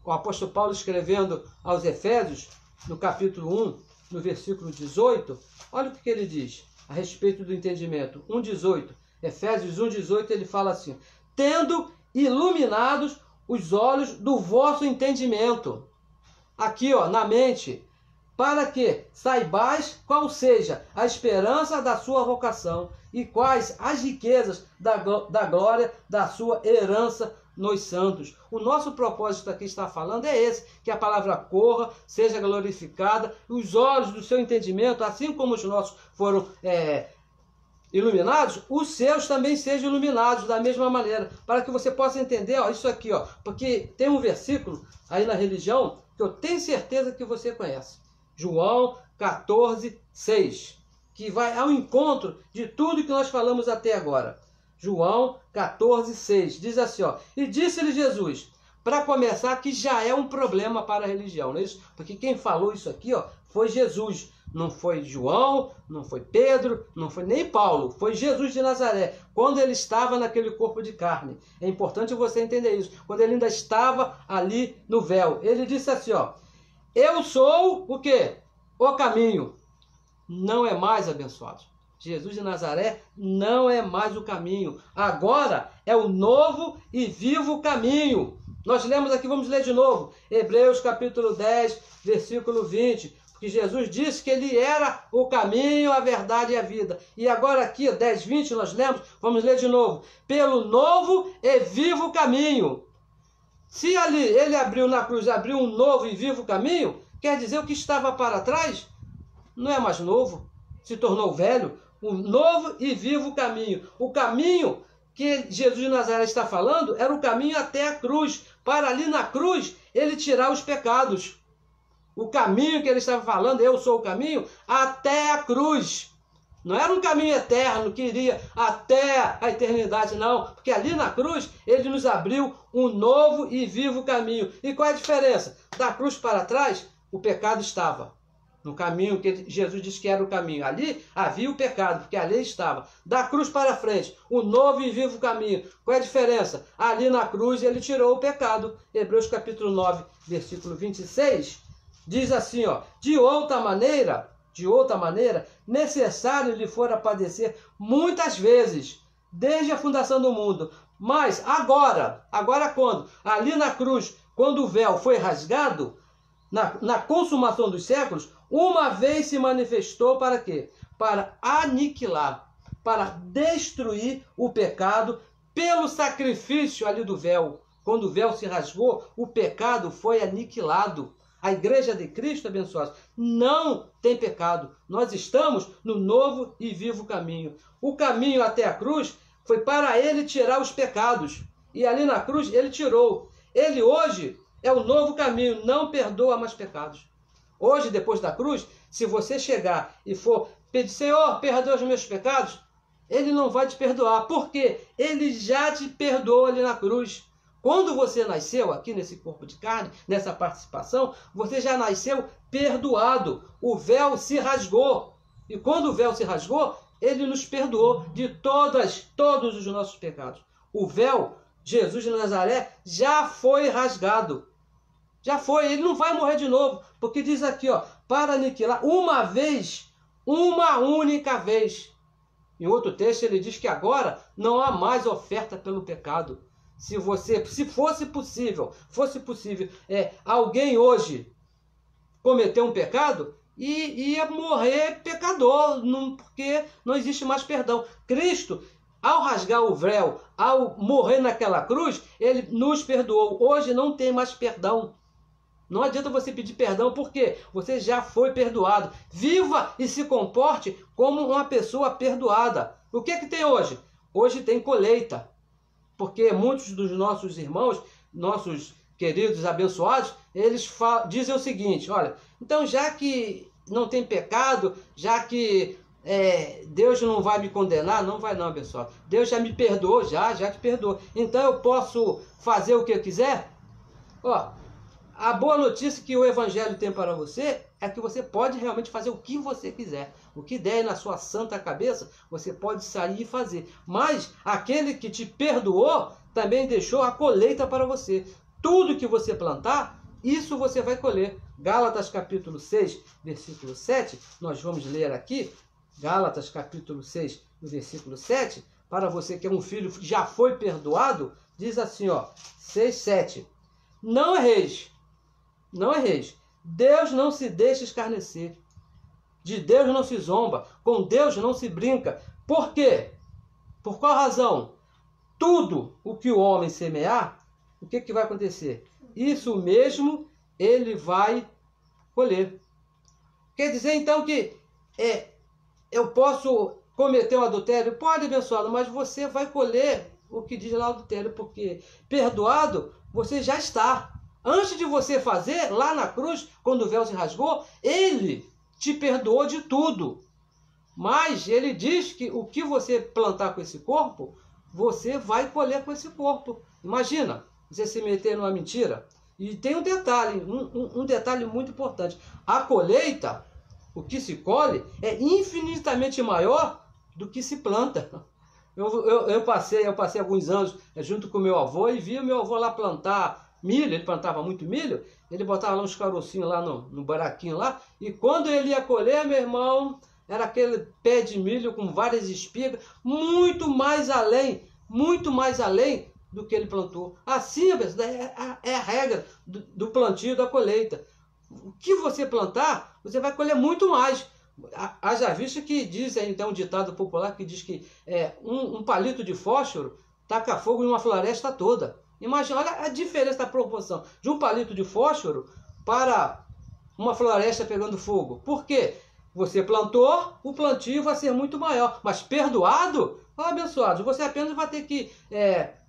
O apóstolo Paulo escrevendo aos Efésios, no capítulo 1, no versículo 18, olha o que ele diz a respeito do entendimento. 1,18, Efésios 1,18, ele fala assim: tendo iluminados os olhos do vosso entendimento. Aqui, ó, na mente, para que saibais qual seja a esperança da sua vocação e quais as riquezas da glória da sua herança nos santos. O nosso propósito aqui está falando é esse, que a palavra corra, seja glorificada, os olhos do seu entendimento, assim como os nossos foram iluminados, os seus também sejam iluminados da mesma maneira, para que você possa entender, ó, isso aqui, ó, porque tem um versículo aí na religião que eu tenho certeza que você conhece. João 14, 6, que vai ao encontro de tudo que nós falamos até agora. João 14, 6, diz assim, ó: e disse-lhe Jesus, para começar, que já é um problema para a religião, não é isso? Porque quem falou isso aqui, ó, foi Jesus, não foi João, não foi Pedro, não foi nem Paulo, foi Jesus de Nazaré, quando ele estava naquele corpo de carne. É importante você entender isso, quando ele ainda estava ali no véu. Ele disse assim, ó: eu sou o quê? O caminho. Não é mais, abençoado. Jesus de Nazaré não é mais o caminho. Agora é o novo e vivo caminho. Nós lemos aqui, vamos ler de novo. Hebreus capítulo 10, versículo 20. Porque Jesus disse que ele era o caminho, a verdade e a vida. E agora aqui, 10, 20, nós lemos, vamos ler de novo. Pelo novo e vivo caminho. Se ali ele abriu na cruz, abriu um novo e vivo caminho, quer dizer o que estava para trás não é mais novo, se tornou velho. Um novo e vivo caminho. O caminho que Jesus de Nazaré está falando era o caminho até a cruz, para ali na cruz ele tirar os pecados. O caminho que ele estava falando, eu sou o caminho, até a cruz. Não era um caminho eterno que iria até a eternidade, não. Porque ali na cruz, ele nos abriu um novo e vivo caminho. E qual é a diferença? Da cruz para trás, o pecado estava. No caminho que Jesus disse que era o caminho. Ali havia o pecado, porque ali estava. Da cruz para frente, o novo e vivo caminho. Qual é a diferença? Ali na cruz, ele tirou o pecado. Hebreus capítulo 9, versículo 26, diz assim, ó: de outra maneira, necessário lhe fora padecer muitas vezes, desde a fundação do mundo. Mas agora quando? Ali na cruz, quando o véu foi rasgado, na consumação dos séculos, uma vez se manifestou para quê? Para aniquilar, para destruir o pecado pelo sacrifício ali do véu. Quando o véu se rasgou, o pecado foi aniquilado. A Igreja de Cristo, abençoados, não tem pecado. Nós estamos no novo e vivo caminho. O caminho até a cruz foi para ele tirar os pecados. E ali na cruz ele tirou. Ele hoje é o novo caminho, não perdoa mais pecados. Hoje, depois da cruz, se você chegar e for pedir, Senhor, perdoa os meus pecados, ele não vai te perdoar. Por quê? Ele já te perdoou ali na cruz. Quando você nasceu aqui nesse corpo de carne, nessa participação, você já nasceu perdoado. O véu se rasgou. E quando o véu se rasgou, ele nos perdoou de todos os nossos pecados. O véu Jesus de Nazaré já foi rasgado. Já foi, ele não vai morrer de novo, porque diz aqui, ó, para aniquilar uma vez, uma única vez. Em outro texto ele diz que agora não há mais oferta pelo pecado. Se fosse possível, alguém hoje cometer um pecado, e ia morrer pecador, porque não existe mais perdão. Cristo, ao rasgar o véu, ao morrer naquela cruz, ele nos perdoou. Hoje não tem mais perdão. Não adianta você pedir perdão, porque você já foi perdoado. Viva e se comporte como uma pessoa perdoada. O que é que tem hoje? Hoje tem colheita. Porque muitos dos nossos irmãos, nossos queridos abençoados, eles dizem o seguinte: olha, então já que não tem pecado, já que Deus não vai me condenar, não vai não, abençoado. Deus já me perdoou, já te perdoou. Então eu posso fazer o que eu quiser? Ó, a boa notícia que o Evangelho tem para você é que você pode realmente fazer o que você quiser. O que der na sua santa cabeça, você pode sair e fazer. Mas aquele que te perdoou também deixou a colheita para você. Tudo que você plantar, isso você vai colher. Gálatas capítulo 6, versículo 7, nós vamos ler aqui. Gálatas capítulo 6, versículo 7, para você que é um filho que já foi perdoado, diz assim, ó, 6, 7. Não erreis. Não erreis. Deus não se deixa escarnecer. De Deus não se zomba. Com Deus não se brinca. Por quê? Por qual razão? Tudo o que o homem semear, o que vai acontecer? Isso mesmo ele vai colher. Quer dizer então que eu posso cometer um adultério? Pode, abençoado, mas você vai colher o que diz lá o adultério, porque perdoado você já está. Antes de você fazer, lá na cruz, quando o véu se rasgou, ele te perdoou de tudo. Mas ele diz que o que você plantar com esse corpo, você vai colher com esse corpo. Imagina, você se meter numa mentira. E tem um detalhe, um detalhe muito importante. A colheita, o que se colhe, é infinitamente maior do que se planta. Eu passei alguns anos junto com meu avô e vi o meu avô lá plantar milho. Ele plantava muito milho, ele botava lá uns carocinhos lá no buraquinho lá, e quando ele ia colher, meu irmão, era aquele pé de milho com várias espigas, muito mais além do que ele plantou. Assim, é a regra do plantio e da colheita. O que você plantar, você vai colher muito mais. Haja vista que diz, então, um ditado popular que diz que um palito de fósforo taca fogo em uma floresta toda. Imagina, olha a diferença da proporção de um palito de fósforo para uma floresta pegando fogo. Por quê? Você plantou, o plantio vai ser muito maior. Mas perdoado, abençoado, você apenas vai ter que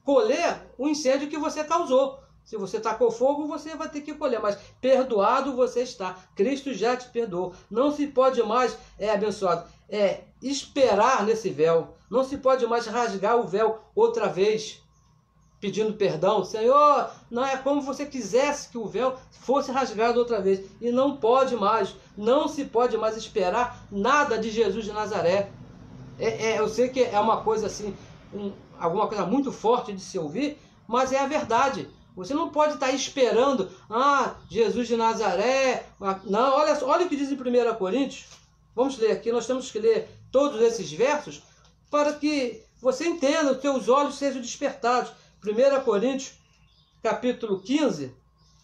colher o incêndio que você causou. Se você tacou fogo, você vai ter que colher. Mas perdoado você está. Cristo já te perdoou. Não se pode mais, abençoado, esperar nesse véu. Não se pode mais rasgar o véu outra vez, pedindo perdão. Senhor, não é como você quisesse que o véu fosse rasgado outra vez. E não pode mais. Não se pode mais esperar nada de Jesus de Nazaré. Eu sei que é uma coisa assim, alguma coisa muito forte de se ouvir, mas é a verdade. Você não pode estar esperando, Jesus de Nazaré. Não, olha o que diz em 1 Coríntios. Vamos ler aqui, nós temos que ler todos esses versos para que você entenda, os teus olhos sejam despertados. 1 Coríntios, capítulo 15,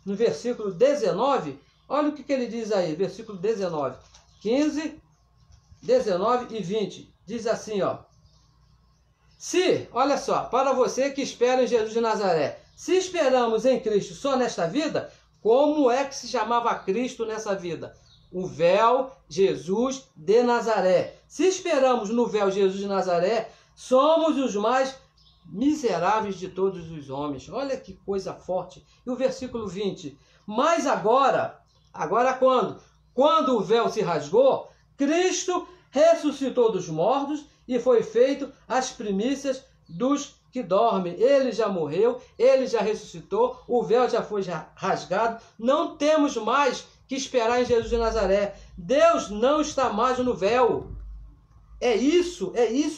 no versículo 19, olha o que ele diz aí, versículo 19. 15, 19 e 20. Diz assim, ó. Olha só, para você que espera em Jesus de Nazaré, se esperamos em Cristo só nesta vida, como é que se chamava Cristo nessa vida? O véu Jesus de Nazaré. Se esperamos no véu Jesus de Nazaré, somos os mais miseráveis de todos os homens. Olha que coisa forte. E o versículo 20. Mas agora quando? Quando o véu se rasgou, Cristo ressuscitou dos mortos e foi feito as primícias dos que dormem. Ele já morreu, ele já ressuscitou, o véu já foi rasgado. Não temos mais que esperar em Jesus de Nazaré. Deus não está mais no véu. É isso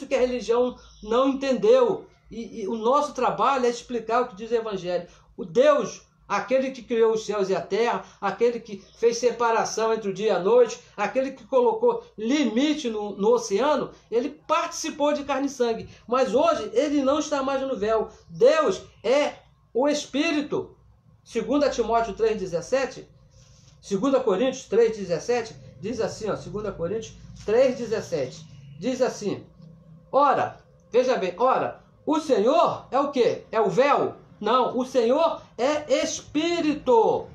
que a religião não entendeu. E o nosso trabalho é explicar o que diz o Evangelho. O Deus, aquele que criou os céus e a terra, aquele que fez separação entre o dia e a noite, aquele que colocou limite no oceano, ele participou de carne e sangue. Mas hoje ele não está mais no véu. Deus é o Espírito. 2 Timóteo 3,17, 2 Coríntios 3,17, diz assim, ó, 2 Coríntios 3,17, diz assim, ora, veja bem, ora, o Senhor é o quê? É o véu? Não, o Senhor é Espírito.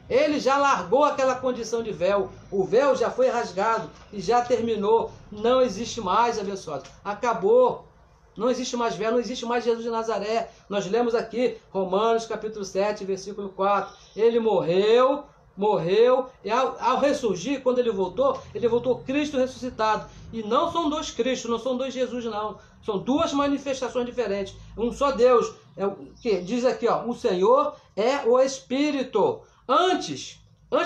Ele já largou aquela condição de véu. O véu já foi rasgado e já terminou. Não existe mais, abençoado. Acabou. Não existe mais véu, não existe mais Jesus de Nazaré. Nós lemos aqui Romanos capítulo 7, versículo 4. Ele morreu, e ao ressurgir, quando ele voltou Cristo ressuscitado. E não são dois Cristos, não são dois Jesus, não. São duas manifestações diferentes. Um só Deus. É o que diz aqui, ó, o Senhor é o Espírito. Antes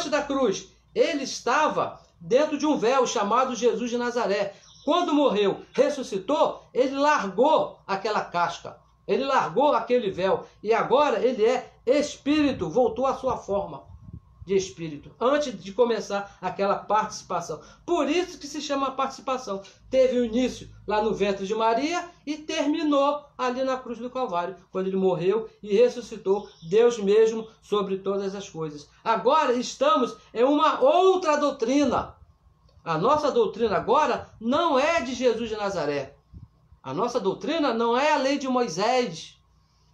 da cruz, ele estava dentro de um véu chamado Jesus de Nazaré. Quando morreu, ressuscitou, ele largou aquela casca. Ele largou aquele véu. E agora ele é Espírito, voltou à sua forma de Espírito, antes de começar aquela participação. Por isso que se chama participação. Teve o início lá no ventre de Maria e terminou ali na cruz do Calvário, quando ele morreu e ressuscitou, Deus mesmo sobre todas as coisas. Agora estamos em uma outra doutrina. A nossa doutrina agora não é de Jesus de Nazaré. A nossa doutrina não é a lei de Moisés.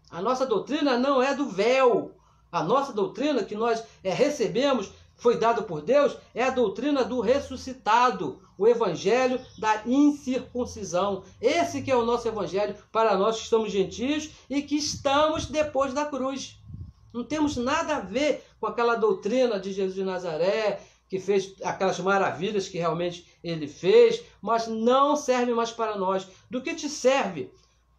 A nossa doutrina não é do véu. A nossa doutrina que nós recebemos, foi dado por Deus, é a doutrina do ressuscitado, o evangelho da incircuncisão. Esse que é o nosso evangelho para nós que estamos gentios e que estamos depois da cruz. Não temos nada a ver com aquela doutrina de Jesus de Nazaré, que fez aquelas maravilhas que realmente ele fez, mas não serve mais para nós. Do que te serve?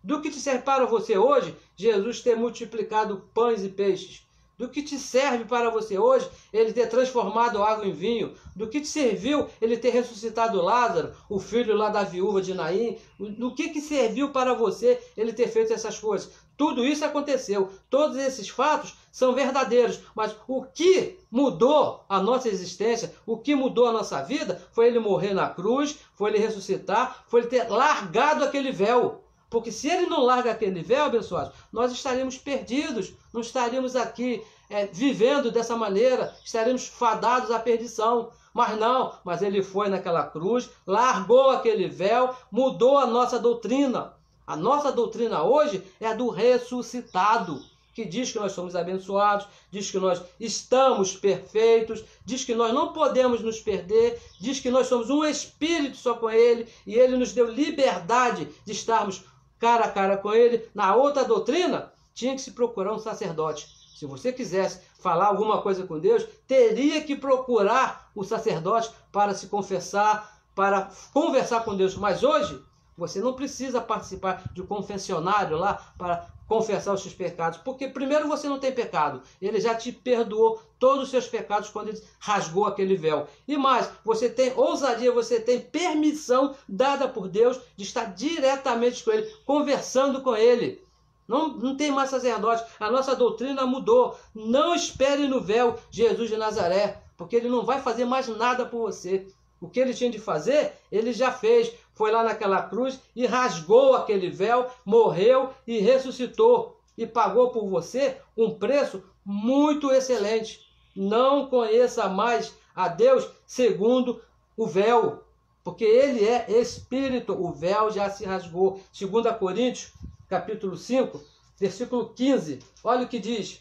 Do que te serve para você hoje, Jesus ter multiplicado pães e peixes? Do que te serve para você hoje ele ter transformado água em vinho? Do que te serviu ele ter ressuscitado Lázaro, o filho lá da viúva de Naim? Do que serviu para você ele ter feito essas coisas? Tudo isso aconteceu. Todos esses fatos são verdadeiros. Mas o que mudou a nossa existência, o que mudou a nossa vida, foi ele morrer na cruz, foi ele ressuscitar, foi ele ter largado aquele véu. Porque se ele não larga aquele véu, abençoados, nós estaríamos perdidos, não estaríamos aqui vivendo dessa maneira, estaríamos fadados à perdição. Mas não, mas ele foi naquela cruz, largou aquele véu, mudou a nossa doutrina. A nossa doutrina hoje é a do ressuscitado, que diz que nós somos abençoados, diz que nós estamos perfeitos, diz que nós não podemos nos perder, diz que nós somos um espírito só com ele, e ele nos deu liberdade de estarmos cara a cara com ele. Na outra doutrina, tinha que se procurar um sacerdote. Se você quisesse falar alguma coisa com Deus, teria que procurar o sacerdote para se confessar, para conversar com Deus. Mas hoje, você não precisa participar de um confessionário lá para confessar os seus pecados, porque primeiro você não tem pecado, ele já te perdoou todos os seus pecados quando ele rasgou aquele véu. E mais, você tem ousadia, você tem permissão dada por Deus de estar diretamente com ele, conversando com ele. Não tem mais sacerdote, a nossa doutrina mudou. Não espere no véu Jesus de Nazaré, porque ele não vai fazer mais nada por você. O que ele tinha de fazer, ele já fez. Foi lá naquela cruz e rasgou aquele véu, morreu e ressuscitou. E pagou por você um preço muito excelente. Não conheça mais a Deus segundo o véu, porque ele é Espírito. O véu já se rasgou. 2 Coríntios, capítulo 5, versículo 15. Olha o que diz.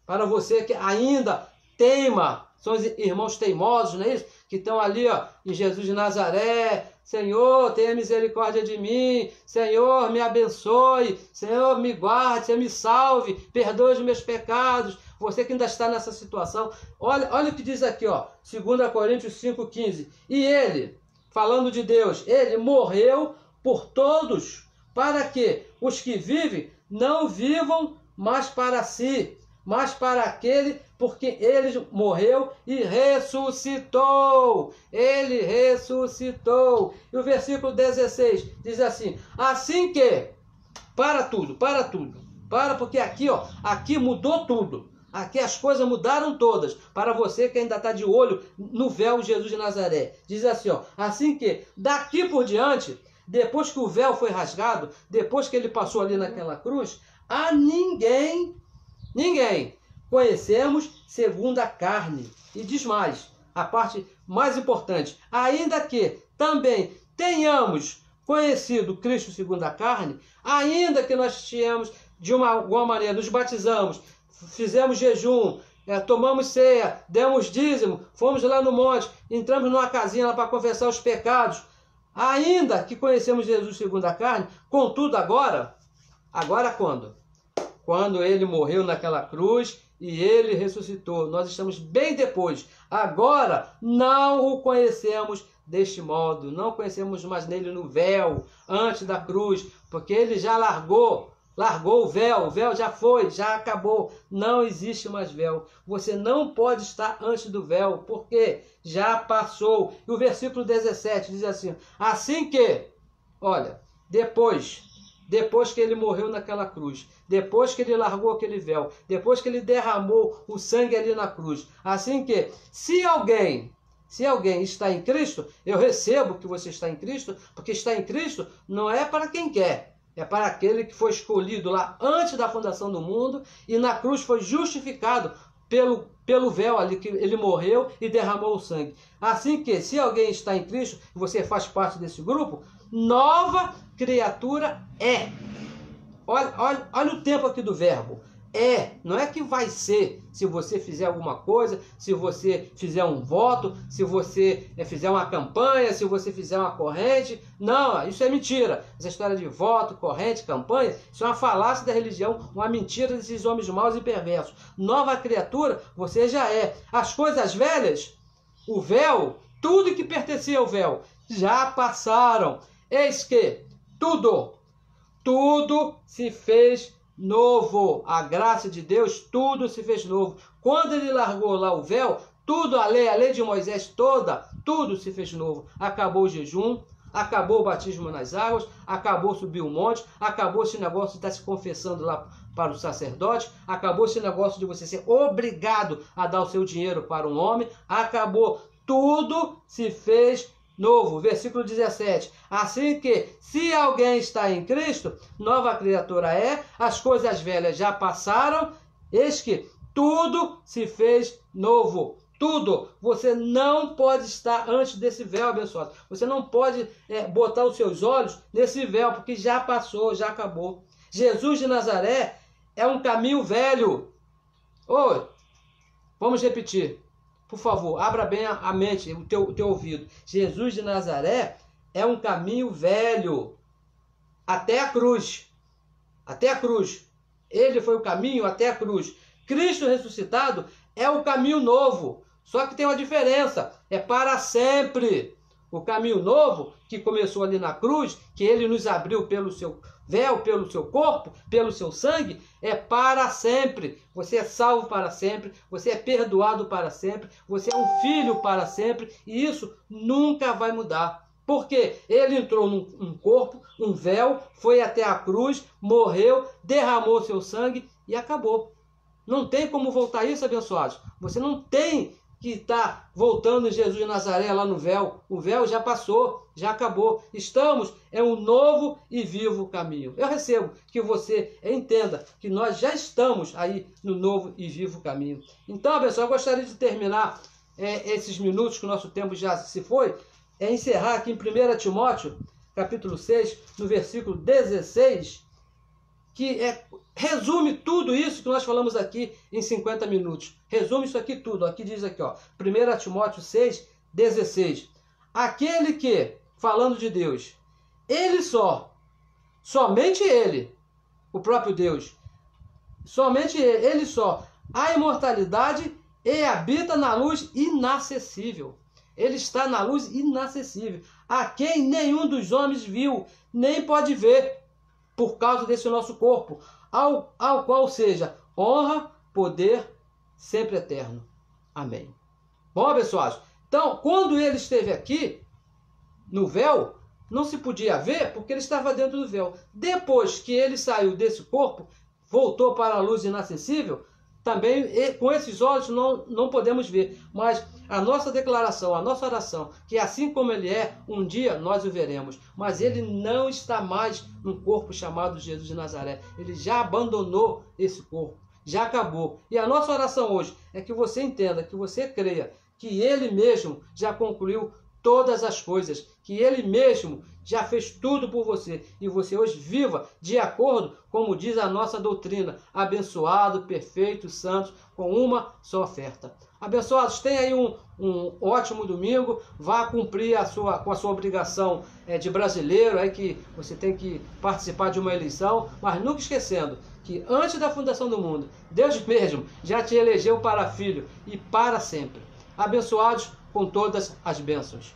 Para você que ainda teima, são os irmãos teimosos, não é isso? Que estão ali, ó, em Jesus de Nazaré. Senhor, tenha misericórdia de mim. Senhor, me abençoe. Senhor, me guarde, Senhor, me salve. Perdoe os meus pecados. Você que ainda está nessa situação. Olha o que diz aqui, ó, 2 Coríntios 5,15. E ele, falando de Deus, ele morreu por todos, para que os que vivem não vivam mais para si, mas para aquele porque ele morreu e ressuscitou. Ele ressuscitou. E o versículo 16 diz assim: assim que Para tudo, para tudo. Para, porque aqui, ó, aqui mudou tudo. Aqui as coisas mudaram todas. Para você que ainda está de olho no véu Jesus de Nazaré. Diz assim, ó, assim que daqui por diante, depois que o véu foi rasgado, depois que ele passou ali naquela cruz, a ninguém conhecemos segundo a carne. E diz mais, a parte mais importante, ainda que também tenhamos conhecido Cristo segundo a carne, ainda que nós tínhamos, de alguma maneira, nos batizamos, fizemos jejum, tomamos ceia, demos dízimo, fomos lá no monte, entramos numa casinha lá para confessar os pecados, ainda que conhecemos Jesus segundo a carne, contudo agora quando? Quando ele morreu naquela cruz e ele ressuscitou. Nós estamos bem depois. Agora não o conhecemos deste modo. Não conhecemos mais nele no véu, antes da cruz, porque ele já largou o véu já foi, já acabou. Não existe mais véu. Você não pode estar antes do véu, porque já passou. E o versículo 17 diz assim, assim que, olha, depois que ele morreu naquela cruz, depois que ele largou aquele véu, depois que ele derramou o sangue ali na cruz, assim que, se alguém está em Cristo, eu recebo que você está em Cristo, porque estar em Cristo não é para quem quer, é para aquele que foi escolhido lá antes da fundação do mundo e na cruz foi justificado pelo véu ali, que ele morreu e derramou o sangue. Assim que, se alguém está em Cristo, e você faz parte desse grupo, nova criatura é. Olha o tempo aqui do verbo. É, não é que vai ser, se você fizer alguma coisa, se você fizer um voto, se você fizer uma campanha, se você fizer uma corrente. Não, isso é mentira. Essa história de voto, corrente, campanha, isso é uma falácia da religião, uma mentira desses homens maus e perversos. Nova criatura, você já é. As coisas velhas, o véu, tudo que pertencia ao véu, já passaram. Eis que tudo se fez novo. A graça de Deus, tudo se fez novo. Quando ele largou lá o véu, tudo, a lei de Moisés toda, tudo se fez novo. Acabou o jejum, acabou o batismo nas águas, acabou subir o monte, acabou esse negócio de estar se confessando lá para o sacerdote, acabou esse negócio de você ser obrigado a dar o seu dinheiro para um homem, acabou, tudo se fez novo. Versículo 17. Assim que, se alguém está em Cristo, nova criatura é, as coisas velhas já passaram, eis que tudo se fez novo. Tudo. Você não pode estar antes desse véu, abençoado. Você não pode botar os seus olhos nesse véu, porque já passou, já acabou. Jesus de Nazaré é um caminho velho. Vamos repetir. Por favor, abra bem a mente, o teu ouvido. Jesus de Nazaré é um caminho velho. Até a cruz. Até a cruz. Ele foi o caminho até a cruz. Cristo ressuscitado é o caminho novo. Só que tem uma diferença. É para sempre. O caminho novo, que começou ali na cruz, que ele nos abriu pelo seu véu, pelo seu corpo, pelo seu sangue, é para sempre. Você é salvo para sempre, você é perdoado para sempre, você é um filho para sempre, e isso nunca vai mudar. Porque ele entrou num corpo, um véu, foi até a cruz, morreu, derramou seu sangue e acabou. Não tem como voltar isso, abençoados. Você não tem que está voltando em Jesus de Nazaré lá no véu. O véu já passou, já acabou. Estamos em um novo e vivo caminho. Eu recebo que você entenda que nós já estamos aí no novo e vivo caminho. Então, pessoal, eu gostaria de terminar esses minutos que o nosso tempo já se foi, encerrar aqui em 1 Timóteo, capítulo 6, no versículo 16, que resume tudo isso que nós falamos aqui em 50 minutos. Resume isso aqui tudo. Aqui diz aqui, 1 Timóteo 6, 16. Aquele que, falando de Deus, somente ele, o próprio Deus, somente ele só, a imortalidade e habita na luz inacessível. Ele está na luz inacessível, a quem nenhum dos homens viu, nem pode ver, por causa desse nosso corpo, ao qual seja honra, poder, sempre eterno. Amém. Bom, abençoados, então, quando ele esteve aqui, no véu, não se podia ver porque ele estava dentro do véu. Depois que ele saiu desse corpo, voltou para a luz inacessível, também com esses olhos não podemos ver. Mas a nossa declaração, a nossa oração, que assim como ele é, um dia nós o veremos. Mas ele não está mais num corpo chamado Jesus de Nazaré. Ele já abandonou esse corpo, já acabou. E a nossa oração hoje é que você entenda, que você creia, que ele mesmo já concluiu todas as coisas, que ele mesmo já fez tudo por você, e você hoje viva de acordo como diz a nossa doutrina, abençoado, perfeito, santo, com uma só oferta. Abençoados, tenha aí um ótimo domingo, vá cumprir com a sua obrigação de brasileiro, aí que você tem que participar de uma eleição, mas nunca esquecendo que antes da fundação do mundo, Deus mesmo já te elegeu para filho e para sempre. Abençoados com todas as bênçãos.